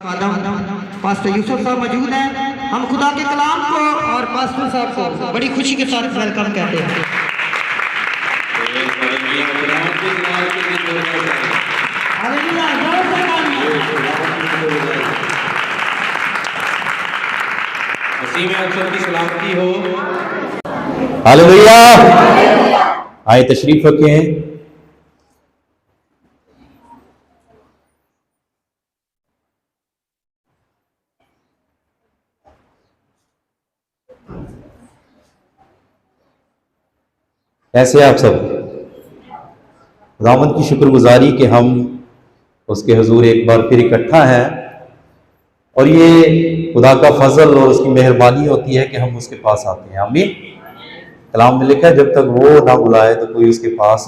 Pastor Yusuf साहब मौजूद हैं। हम खुदा के कलाम को और पास्टर साहब को बड़ी खुशी के साथ वेलकम कहते हैं। सलामती हो। हालेलुया। आए तशरीफ रखें। कैसे आप सब? खुदावंद की शुक्रगुजारी कि हम उसके हुजूर एक बार फिर इकट्ठा हैं, और ये खुदा का फजल और उसकी मेहरबानी होती है कि हम उसके पास आते हैं। आमीन। कलाम में लिखा है, जब तक वो ना बुलाए तो कोई उसके पास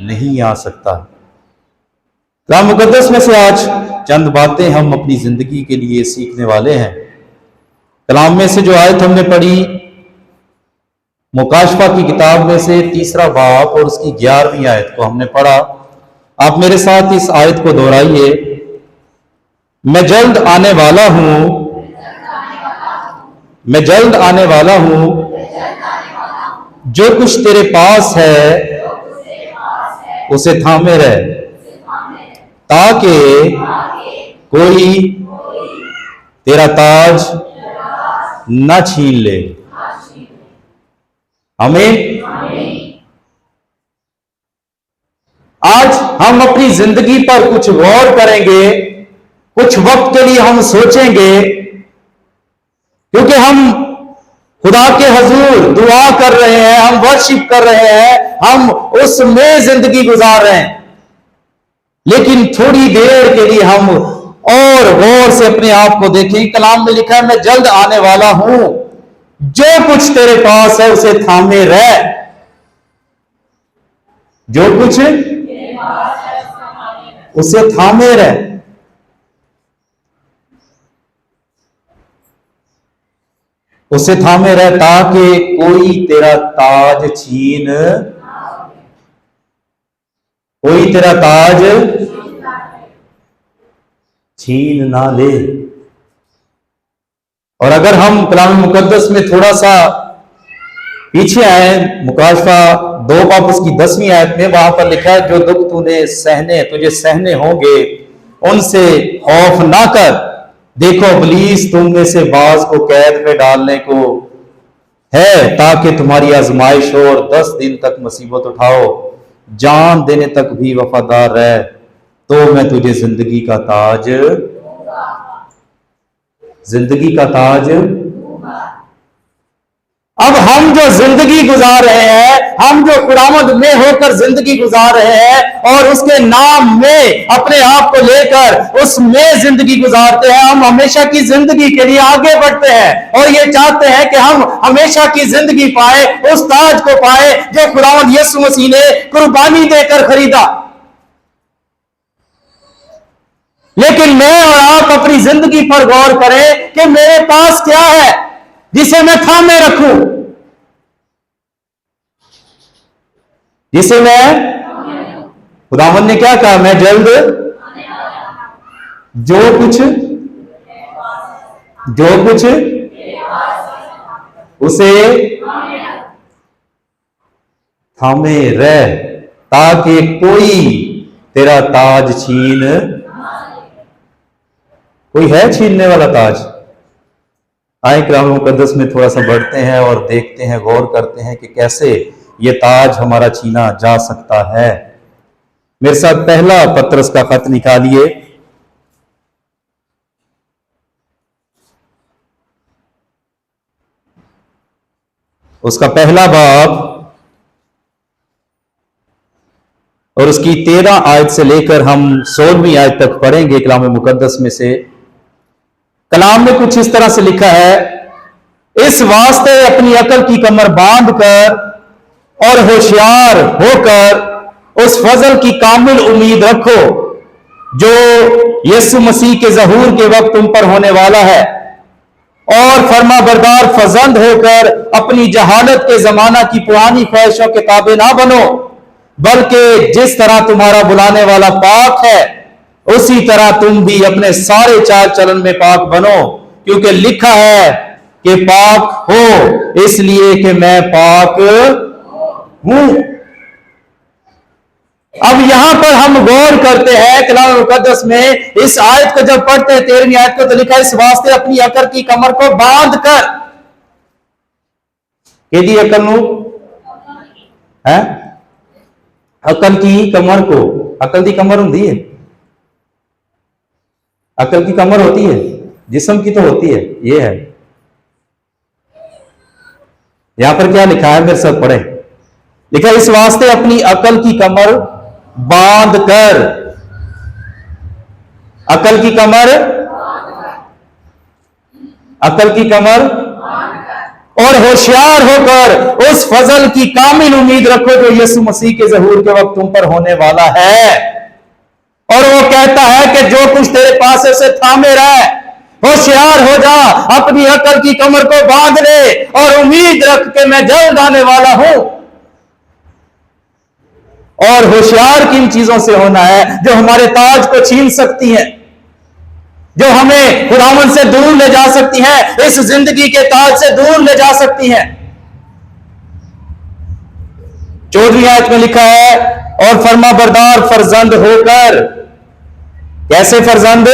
नहीं आ सकता। कलाम मुकद्दस में से आज चंद बातें हम अपनी जिंदगी के लिए सीखने वाले हैं। कलाम में से जो आयत हमने पढ़ी, मुकाशफा की किताब में से 3रा बाब और उसकी 11वीं आयत को हमने पढ़ा। आप मेरे साथ इस आयत को दोहराइए। मैं जल्द आने वाला हूं, मैं जल्द आने वाला हूं, जो कुछ तेरे पास है उसे थामे रहे, ताकि कोई तेरा ताज न छीन ले। आमीन। आज हम अपनी जिंदगी पर कुछ गौर करेंगे, कुछ वक्त के लिए हम सोचेंगे, क्योंकि हम खुदा के हजूर दुआ कर रहे हैं, हम वर्शिप कर रहे हैं, हम उसमें जिंदगी गुजार रहे हैं। लेकिन थोड़ी देर के लिए हम और गौर से अपने आप को देखें। कलाम में लिखा है, मैं जल्द आने वाला हूं, जो कुछ तेरे पास है उसे थामे रह। जो कुछ उसे थामे रह। उसे थामे रह, ताकि कोई तेरा ताज छीन ना ले। और अगर हम कलाम मुकद्दस में थोड़ा सा पीछे आए, मुकाशफा 2 बाब उसकी 10वीं आयत में, वहां पर लिखा है, जो दुख तुझे सहने होंगे उनसे खौफ ना कर। देखो इब्लीस तुम में से बाज को कैद में डालने को है, ताकि तुम्हारी आजमाइश हो, और 10 दिन तक मुसीबत उठाओ, जान देने तक भी वफादार रह, तो मैं तुझे जिंदगी का ताज। अब हम जो जिंदगी गुजार रहे हैं, हम जो खुदावंद में होकर जिंदगी गुजार रहे हैं और उसके नाम में अपने आप को लेकर उसमें जिंदगी गुजारते हैं, हम हमेशा की जिंदगी के लिए आगे बढ़ते हैं और ये चाहते हैं कि हम हमेशा की जिंदगी पाए, उस ताज को पाए जो खुदावंद यीशु मसीह ने कुर्बानी देकर खरीदा। लेकिन मैं और आप अपनी जिंदगी पर गौर करें कि मेरे पास क्या है जिसे मैं थामे रखूं, जिसे मैं, खुदावंद ने क्या कहा, मैं जल्द, जो कुछ उसे थामे रह, ताकि कोई तेरा ताज कोई है छीनने वाला ताज? आए कलाम मुकद्दस में थोड़ा सा बढ़ते हैं और देखते हैं, गौर करते हैं कि कैसे ये ताज हमारा छीना जा सकता है। मेरे साथ पहला पत्रस का खत निकालिए। उसका पहला बाब और उसकी 13 आयत से लेकर हम 16वीं आयत तक पढ़ेंगे कलाम मुकद्दस में से। कलाम में कुछ इस तरह से लिखा है, इस वास्ते अपनी अकल की कमर बांधकर और होशियार होकर उस फजल की कामिल उम्मीद रखो जो यीशु मसीह के ज़हूर के वक्त तुम पर होने वाला है, और फर्मा बरदार फजंद होकर अपनी जहालत के जमाना की पुरानी ख्वाहिशों के ताबे ना बनो, बल्कि जिस तरह तुम्हारा बुलाने वाला पाक है उसी तरह तुम भी अपने सारे चाल चलन में पाक बनो, क्योंकि लिखा है कि पाक हो इसलिए कि मैं पाक हूं। अब यहां पर हम गौर करते हैं कलाम मुकद्दस में, इस आयत को जब पढ़ते हैं 13वीं आयत को, तो लिखा है इस वास्ते अपनी अकल की कमर को बांध कर, केदी अकल नु है, अकल की कमर को, अकल की कमर होती है, अकल की कमर होती है, जिस्म की तो होती है, ये है। यहां पर क्या लिखा है, मेरे साथ पढ़े, लिखा है इस वास्ते अपनी अकल की कमर बांध कर, अकल की कमर, अकल की कमर, और होशियार होकर उस फजल की कामिल उम्मीद रखो जो यीशु मसीह के ज़हूर के वक्त तुम पर होने वाला है। और वो कहता है कि जो कुछ तेरे पास है उसे थामे रह, होशियार हो जा, अपनी अकल की कमर को बांध ले और उम्मीद रख के मैं जल्द आने वाला हूं। और होशियार किन चीजों से होना है, जो हमारे ताज को छीन सकती हैं, जो हमें खुदावन से दूर ले जा सकती हैं, इस जिंदगी के ताज से दूर ले जा सकती हैं। 14वीं आयत में लिखा है और फर्माबरदार फरजंद होकर, कैसे फरजंद,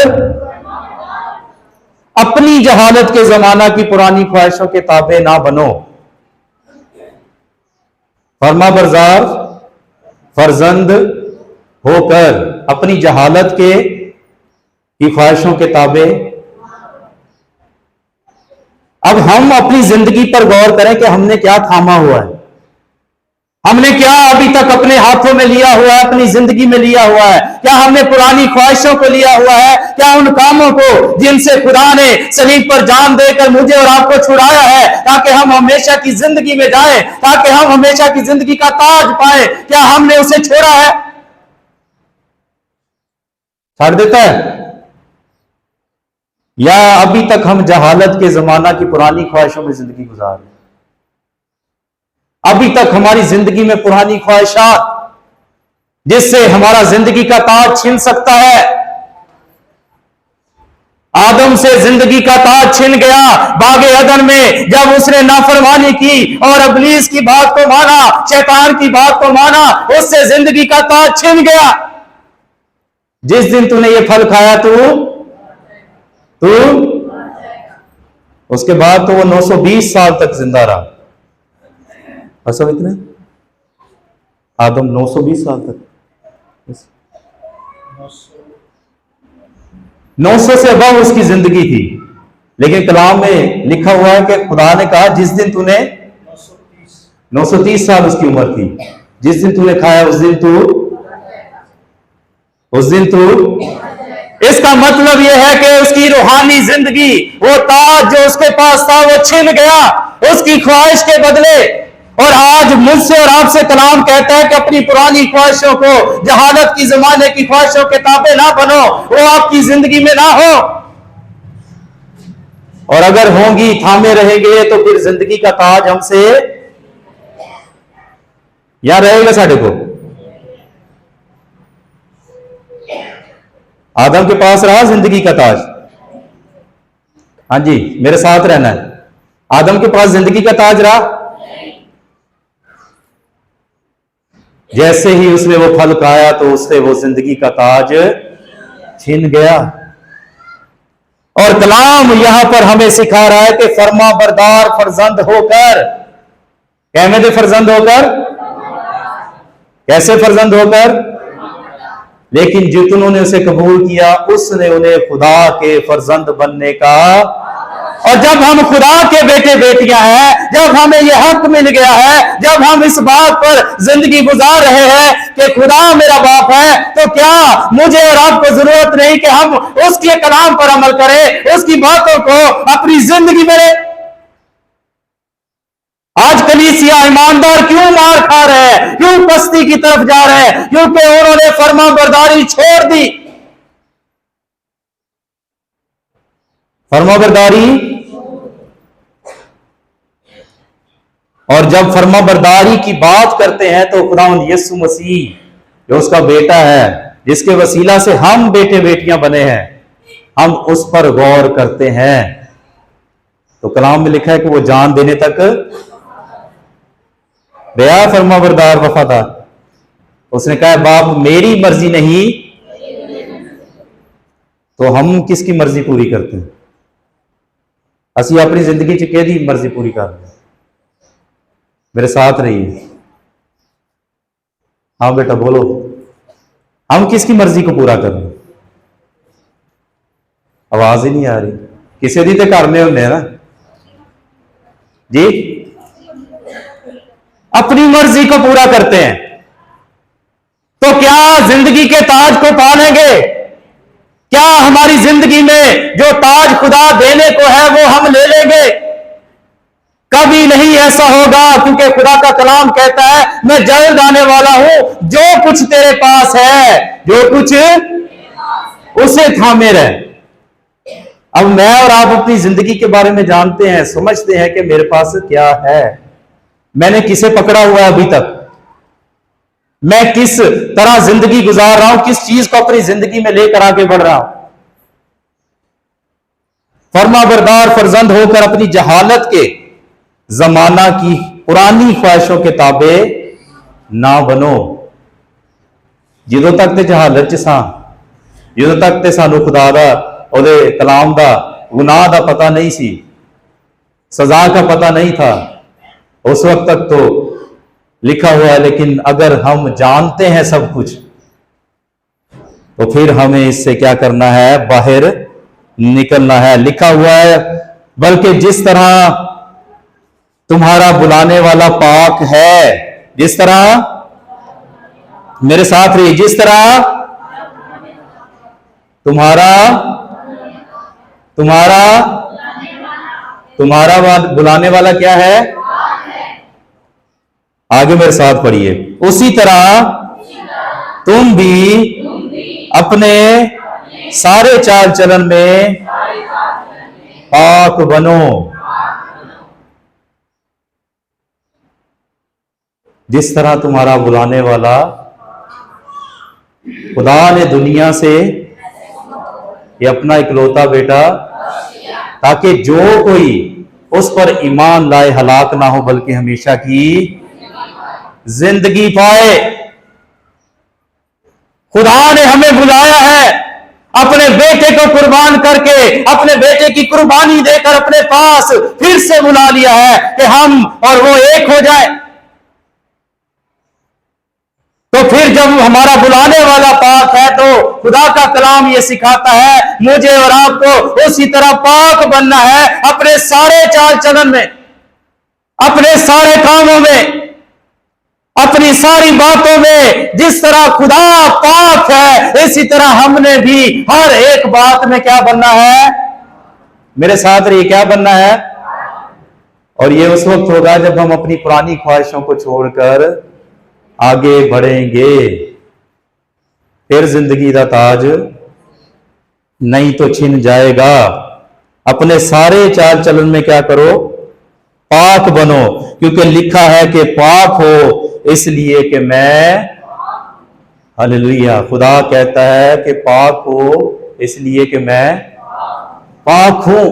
अपनी जहालत के जमाना की पुरानी ख्वाहिशों के ताबे ना बनो। फर्माबरदार फरजंद होकर अपनी जहालत के की ख्वाहिशों के ताबे। अब हम अपनी जिंदगी पर गौर करें कि हमने क्या थामा हुआ है, हमने क्या अभी तक अपने हाथों में लिया हुआ है, अपनी जिंदगी में लिया हुआ है। क्या हमने पुरानी ख्वाहिशों को लिया हुआ है, क्या उन कामों को जिनसे खुदा ने सलीब पर जान देकर मुझे और आपको छुड़ाया है ताकि हम हमेशा की जिंदगी में जाएं, ताकि हम हमेशा की जिंदगी का ताज पाए, क्या हमने उसे छोड़ा है? छाड़ देता है, या अभी तक हम जहालत के जमाना की पुरानी ख्वाहिशों में जिंदगी गुजार रहे हैं? अभी तक हमारी जिंदगी में पुरानी ख्वाहिशात जिससे हमारा जिंदगी का ताज छीन सकता है। आदम से जिंदगी का ताज छिन गया बागे अदन में, जब उसने नाफरमानी की और इब्लीस की बात को माना, शैतान की बात को माना, उससे जिंदगी का ताज छिन गया। जिस दिन तूने ये फल खाया तू उसके बाद तो वो 920 साल तक जिंदा रहा। सब इतने आदम 920 साल तक, 900 से अबव उसकी जिंदगी थी। लेकिन कलाम में लिखा हुआ है कि खुदा ने कहा जिस दिन तूने 930 साल उसकी उम्र थी, जिस दिन तूने खाया उस दिन तू इसका मतलब यह है कि उसकी रूहानी जिंदगी, वो ताज जो उसके पास था वो छिन गया उसकी ख्वाहिश के बदले। और आज मुझसे और आपसे कलाम कहता है कि अपनी पुरानी ख्वाहिशों को, जहालत की जमाने की ख्वाहिशों के ताबे ना बनो, वो आपकी जिंदगी में ना हो। और अगर होंगी, थामे रहेंगे, तो फिर जिंदगी का ताज हमसे या रहेगा साढ़े को। आदम के पास रहा जिंदगी का ताज, हाँ जी मेरे साथ रहना है। आदम के पास जिंदगी का ताज रहा, जैसे ही उसने वो फल खाया तो उससे वो जिंदगी का ताज छिन गया। और कलाम यहां पर हमें सिखा रहा है कि फर्मा बरदार फरजंद होकर, कहने दे फरजंद होकर, कैसे फरजंद होकर, लेकिन जितनों उसे कबूल किया उसने उन्हें खुदा के फरजंद बनने का। और जब हम खुदा के बेटे बेटियां हैं, जब हमें यह हक मिल गया है, जब हम इस बात पर जिंदगी गुजार रहे हैं कि खुदा मेरा बाप है, तो क्या मुझे और आपको जरूरत नहीं कि हम उसके कलाम पर अमल करें, उसकी बातों को अपनी जिंदगी में। आज कलीसिया ईमानदार क्यों मार खा रहे हैं, क्यों पस्ती की तरफ जा रहे हैं? क्योंकि उन्होंने फरमाबरदारी छोड़ दी। फरमाबरदारी, और जब फरमाबरदारी की बात करते हैं तो खुदावंद यीशु मसीह जो उसका बेटा है, जिसके वसीला से हम बेटे बेटियां बने हैं, हम उस पर गौर करते हैं। तो कलाम में लिखा है कि वो जान देने तक गया फरमाबरदार वफादार। उसने कहा बाप मेरी मर्जी नहीं, तो हम किसकी मर्जी पूरी करते हैं? असि अपनी जिंदगी च केदी मर्जी पूरी कर रहे? मेरे साथ रहिए। हाँ बेटा बोलो, हम किसकी मर्जी को पूरा कर रहे हैं? आवाज ही नहीं आ रही। किसी दी तो करने होंगे ना जी, अपनी मर्जी को पूरा करते हैं। तो क्या जिंदगी के ताज को पालेंगे? क्या हमारी जिंदगी में जो ताज खुदा देने को है वो हम ले लेंगे? कभी नहीं ऐसा होगा, क्योंकि खुदा का कलाम कहता है मैं जल्द आने वाला हूं, जो कुछ तेरे पास है, जो कुछ उसे थामे रहे। अब मैं और आप अपनी जिंदगी के बारे में जानते हैं, समझते हैं कि मेरे पास क्या है, मैंने किसे पकड़ा हुआ है अभी तक, मैं किस तरह जिंदगी गुजार रहा हूं, किस चीज को अपनी जिंदगी में लेकर आगे बढ़ रहा हूं। फरमाबरदार फर्जंद होकर अपनी जहालत के जमाना की पुरानी ख्वाहिशों के ताबे ना बनो। जिदों तक ते जहालत च सां, जिदों तक ते सानू खुदा दा ਉਹਦੇ कलाम का गुनाह का पता नहीं सी, सजा का पता नहीं था, उस वक्त तक तो लिखा हुआ है। लेकिन अगर हम जानते हैं सब कुछ, तो फिर हमें इससे क्या करना है? बाहर निकलना है। लिखा हुआ है बल्कि जिस तरह तुम्हारा बुलाने वाला पाक है, जिस तरह मेरे साथ रही, जिस तरह तुम्हारा बुलाने वाला क्या है? आगे मेरे साथ पढ़िए। उसी तरह तुम भी अपने सारे चाल चलन में पाक बनो, जिस तरह तुम्हारा बुलाने वाला। खुदा ने दुनिया से ये अपना इकलौता बेटा, ताकि जो कोई उस पर ईमान लाए हलाक ना हो बल्कि हमेशा की जिंदगी पाए। खुदा ने हमें बुलाया है अपने बेटे को कुर्बान करके, अपने बेटे की कुर्बानी देकर अपने पास फिर से बुला लिया है कि हम और वो एक हो जाए। तो फिर जब हमारा बुलाने वाला पाक है, तो खुदा का कलाम ये सिखाता है मुझे और आपको उसी तरह पाक बनना है, अपने सारे चाल चलन में, अपने सारे कामों में, अपनी सारी बातों में। जिस तरह खुदा पाक है, इसी तरह हमने भी हर एक बात में क्या बनना है? मेरे साथ रहिए, क्या बनना है? और ये उस वक्त होगा जब हम अपनी पुरानी ख्वाहिशों को छोड़कर आगे बढ़ेंगे। फिर जिंदगी का ताज नहीं तो छिन जाएगा। अपने सारे चाल चलन में क्या करो? पाक बनो, क्योंकि लिखा है कि पाक हो इसलिए कि मैं, हालेलुया, खुदा कहता है कि पाक हो इसलिए कि मैं पाक हूं।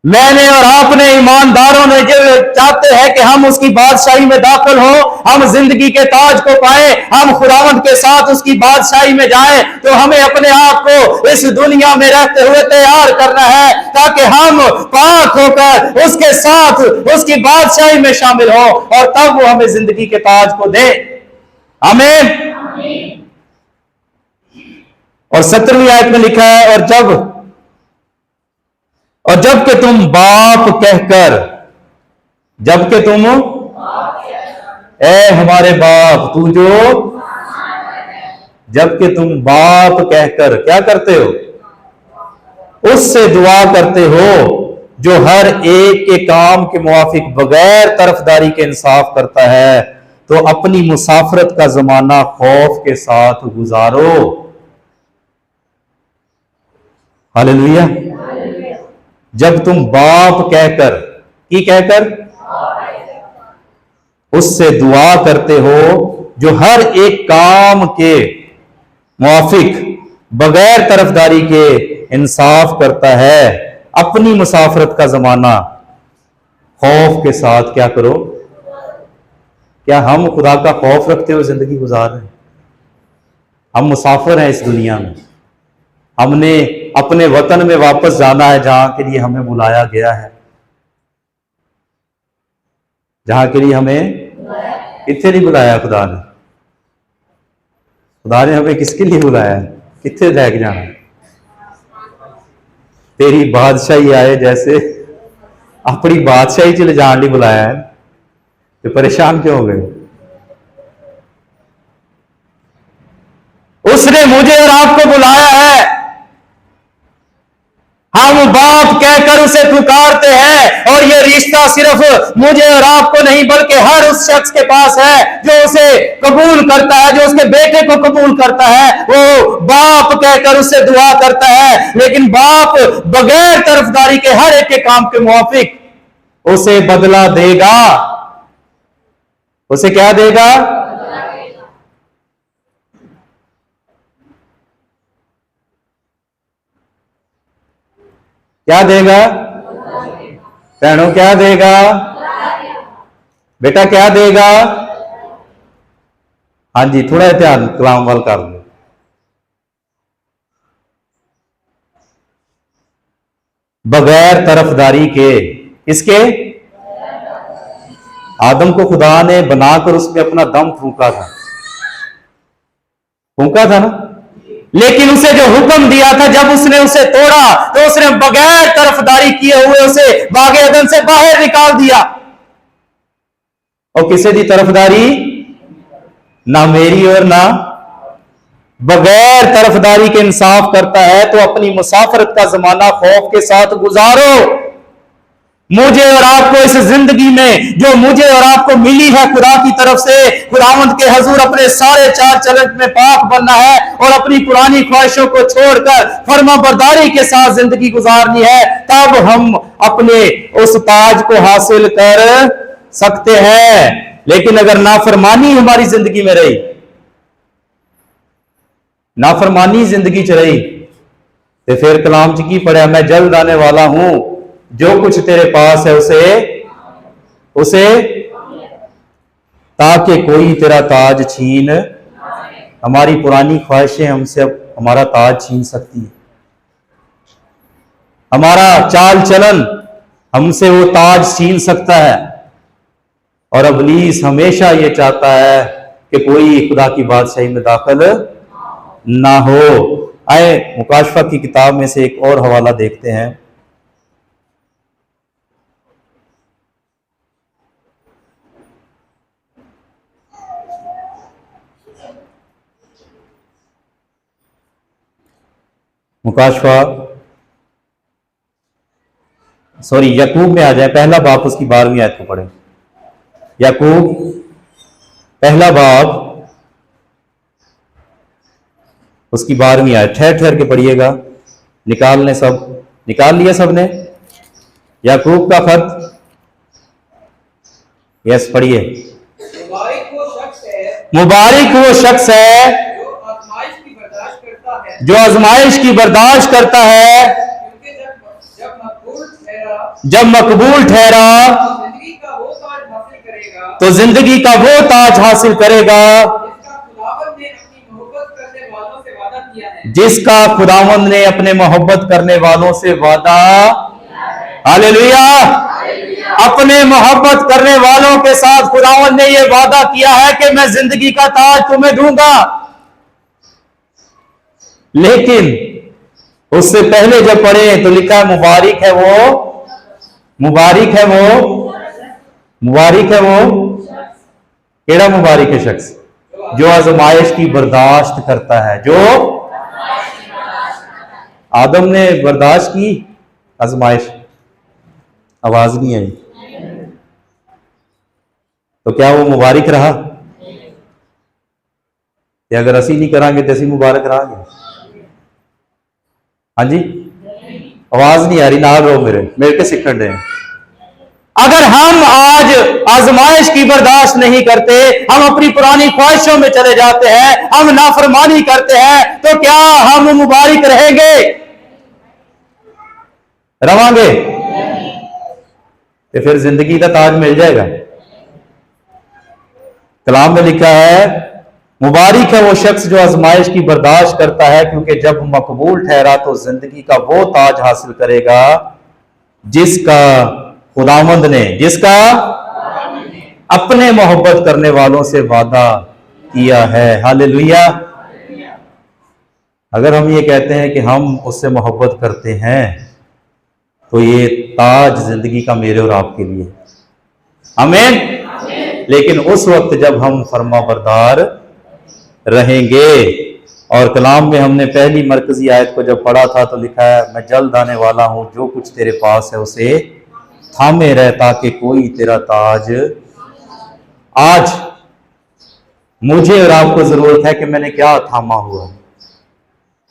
मैंने और आपने, ईमानदारों ने जो चाहते हैं कि हम उसकी बादशाही में दाखिल हो, हम जिंदगी के ताज को पाए, हम खुदावंद के साथ उसकी बादशाही में जाएं, तो हमें अपने आप को इस दुनिया में रहते हुए तैयार करना है, ताकि हम पाक होकर उसके साथ उसकी बादशाही में शामिल हो, और तब वो हमें जिंदगी के ताज को दे। आमीन। और 17वीं आयत में लिखा है, और जब कि तुम बाप कहकर, जबकि तुम, ए हमारे बाप तू जो, जबकि तुम बाप कहकर क्या करते हो? उससे दुआ करते हो जो हर एक के काम के मुवाफिक बगैर तरफदारी के इंसाफ करता है, तो अपनी मुसाफरत का जमाना खौफ के साथ गुजारो। हालेलुया। जब तुम बाप कहकर, की कहकर, उससे दुआ करते हो जो हर एक काम के मुआफिक बगैर तरफदारी के इंसाफ करता है। अपनी मुसाफरत का जमाना खौफ के साथ क्या करो। क्या हम खुदा का खौफ रखते हुए जिंदगी गुजार रहे हैं? हम मुसाफिर हैं इस दुनिया में। हमने अपने वतन में वापस जाना है, जहां के लिए हमें बुलाया गया है, जहां के लिए हमें कितने नहीं बुलाया खुदा ने। खुदा ने हमें किसके लिए बुलाया है? कितने रह जाना है? तेरी बादशाही आए, जैसे अपनी बादशाही चले जान नहीं बुलाया है, तो परेशान क्यों हो गए? उसने मुझे और आपको बुलाया है। हम बाप कहकर उसे पुकारते हैं, और यह रिश्ता सिर्फ मुझे और आपको नहीं बल्कि हर उस शख्स के पास है जो उसे कबूल करता है, जो उसके बेटे को कबूल करता है। वो बाप कहकर उससे दुआ करता है, लेकिन बाप बगैर तरफदारी के हर एक के काम के मुआफिक उसे बदला देगा। उसे क्या देगा? क्या देगा? बहनों क्या देगा? बेटा क्या देगा? हाँ जी, थोड़ा ध्यान कलाम वाल कर लो। बगैर तरफदारी के, इसके आदम को खुदा ने बनाकर उसमें अपना दम फूंका था ना, लेकिन उसे जो हुक्म दिया था, जब उसने उसे तोड़ा तो उसने बगैर तरफदारी किए हुए उसे बागे अदन से बाहर निकाल दिया। और किसे दी तरफदारी? ना मेरी और ना, बगैर तरफदारी के इंसाफ करता है। तो अपनी मुसाफरत का जमाना खौफ के साथ गुजारो। मुझे और आपको इस जिंदगी में जो मुझे और आपको मिली है खुदा की तरफ से, खुदावंद के हजूर अपने सारे चाल चलन में पाक बनना है और अपनी पुरानी ख्वाहिशों को छोड़कर फर्मा बरदारी के साथ जिंदगी गुजारनी है। तब हम अपने उस ताज को हासिल कर सकते हैं। लेकिन अगर नाफरमानी हमारी जिंदगी में रही, नाफरमानी जिंदगी च रही, तो फिर कलाम च की पढ़ा, मैं जल्द आने वाला हूं, जो कुछ तेरे पास है उसे ताकि कोई तेरा ताज छीन। हमारी पुरानी ख्वाहिशें हमसे अब हमारा ताज छीन सकती है। हमारा चाल चलन हमसे वो ताज छीन सकता है। और इब्लीस हमेशा ये चाहता है कि कोई खुदा की बादशाही में दाखिल ना हो। आए मुकाशफा की किताब में से एक और हवाला देखते हैं। मुकाशफा यकूब में आ जाए, पहला बाब उसकी 12वीं आयत को पढ़े। यकूब पहला बाब उसकी 12वीं आयत, ठहर ठहर के पढ़िएगा। निकाल लिया सबने? याकूब का खत, यस पढ़िए। मुबारक वो शख्स है जो आजमाइश की बर्दाश्त करता है, जब मकबूल ठहरा तो जिंदगी का वो ताज हासिल करेगा जिसका खुदावंद ने अपने मोहब्बत करने वालों से वादा। हालेलुया। अपने मोहब्बत करने वालों के साथ खुदावंद ने यह वादा किया है कि मैं जिंदगी का ताज तुम्हें दूंगा। लेकिन उससे पहले जब पढ़े तो लिखा है मुबारक है वो केड़ा मुबारक है शख्स जो आजमाइश की बर्दाश्त करता है। जो आदम ने बर्दाश्त की आजमाइश, आवाज नहीं आई, तो क्या वो मुबारक रहा? कि अगर असी नहीं करांगे तो असी मुबारक रहांगे? हाँ जी, आवाज नहीं आ रही, ना रो मेरे के सीखण दे। अगर हम आज आजमाइश की बर्दाश्त नहीं करते, हम अपनी पुरानी ख्वाहिशों में चले जाते हैं, हम नाफरमानी करते हैं, तो क्या हम मुबारक रहेंगे? रवांगे? तो फिर जिंदगी का ताज मिल जाएगा। कलाम में लिखा है, मुबारक है वो शख्स जो आजमाइश की बर्दाश्त करता है, क्योंकि जब मकबूल ठहरा तो जिंदगी का वो ताज हासिल करेगा जिसका खुदावंद ने, जिसका अपने मोहब्बत करने वालों से वादा किया है। हालेलुया। अगर हम ये कहते हैं कि हम उससे मोहब्बत करते हैं, तो ये ताज जिंदगी का मेरे और आपके लिए। आमीन। लेकिन उस वक्त जब हम फरमाबरदार रहेंगे। और कलाम में हमने पहली मरकजी आयत को जब पढ़ा था तो लिखा है, मैं जल्द आने वाला हूं, जो कुछ तेरे पास है उसे थामे रह ताकि कोई तेरा ताज। आज मुझे और आपको जरूरत है कि मैंने क्या थामा हुआ,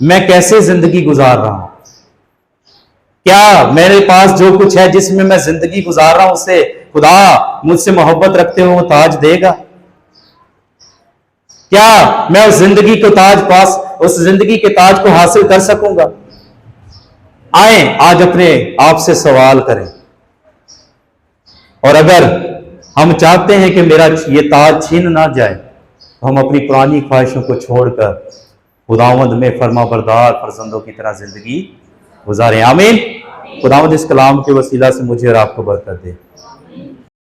मैं कैसे जिंदगी गुजार रहा हूं, क्या मेरे पास जो कुछ है जिसमें मैं जिंदगी गुजार रहा हूं उसे खुदा मुझसे मोहब्बत रखते हुए वो ताज देगा? क्या मैं उस जिंदगी को उस जिंदगी के ताज को हासिल कर सकूंगा? आए आज अपने आप से सवाल करें, और अगर हम चाहते हैं कि मेरा ये ताज छीन ना जाए, तो हम अपनी पुरानी ख्वाहिशों को छोड़कर खुदावंद में फरमाबरदार फर्जंदों की तरह जिंदगी गुजारें। आमीन। खुदावंद इस कलाम के वसीला से मुझे और आपको बरकत दे।